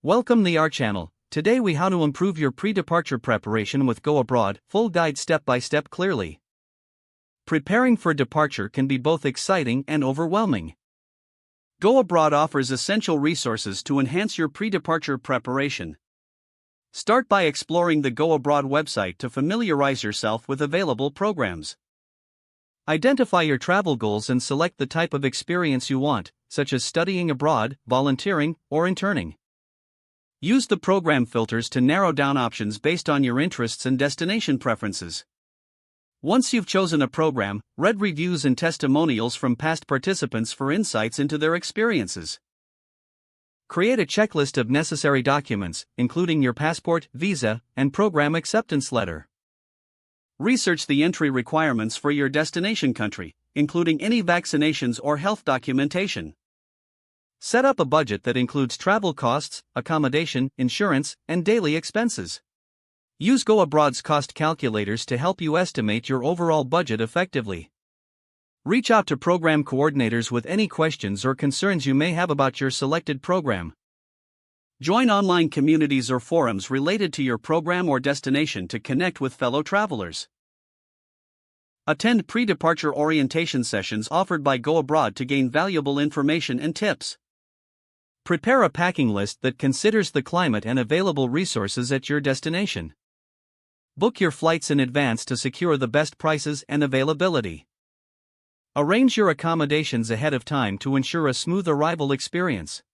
Welcome to our channel. Today we how to improve your pre-departure preparation with GoAbroad, full guide step by step clearly. Preparing for departure can be both exciting and overwhelming. GoAbroad offers essential resources to enhance your pre-departure preparation. Start by exploring the GoAbroad website to familiarize yourself with available programs. Identify your travel goals and select the type of experience you want, such as studying abroad, volunteering, or interning. Use the program filters to narrow down options based on your interests and destination preferences. Once you've chosen a program, read reviews and testimonials from past participants for insights into their experiences. Create a checklist of necessary documents, including your passport, visa, and program acceptance letter. Research the entry requirements for your destination country, including any vaccinations or health documentation. Set up a budget that includes travel costs, accommodation, insurance, and daily expenses. Use GoAbroad's cost calculators to help you estimate your overall budget effectively. Reach out to program coordinators with any questions or concerns you may have about your selected program. Join online communities or forums related to your program or destination to connect with fellow travelers. Attend pre-departure orientation sessions offered by GoAbroad to gain valuable information and tips. Prepare a packing list that considers the climate and available resources at your destination. Book your flights in advance to secure the best prices and availability. Arrange your accommodations ahead of time to ensure a smooth arrival experience.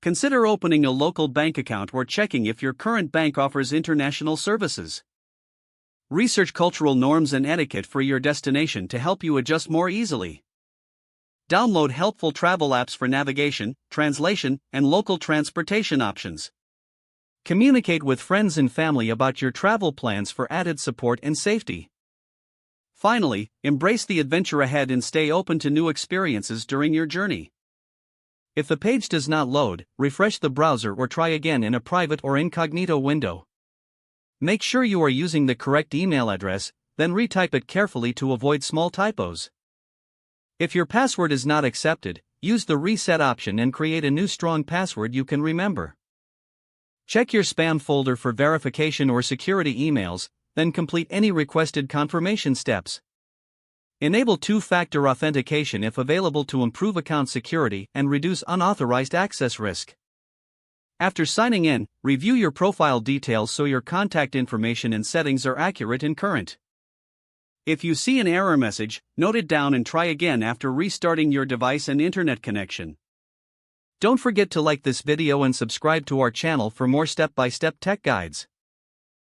Consider opening a local bank account or checking if your current bank offers international services. Research cultural norms and etiquette for your destination to help you adjust more easily. Download helpful travel apps for navigation, translation, and local transportation options. Communicate with friends and family about your travel plans for added support and safety. Finally, embrace the adventure ahead and stay open to new experiences during your journey. If the page does not load, refresh the browser or try again in a private or incognito window. Make sure you are using the correct email address, then retype it carefully to avoid small typos. If your password is not accepted, use the reset option and create a new strong password you can remember. Check your spam folder for verification or security emails, then complete any requested confirmation steps. Enable two-factor authentication if available to improve account security and reduce unauthorized access risk. After signing in, review your profile details so your contact information and settings are accurate and current. If you see an error message, note it down and try again after restarting your device and internet connection. Don't forget to like this video and subscribe to our channel for more step-by-step tech guides.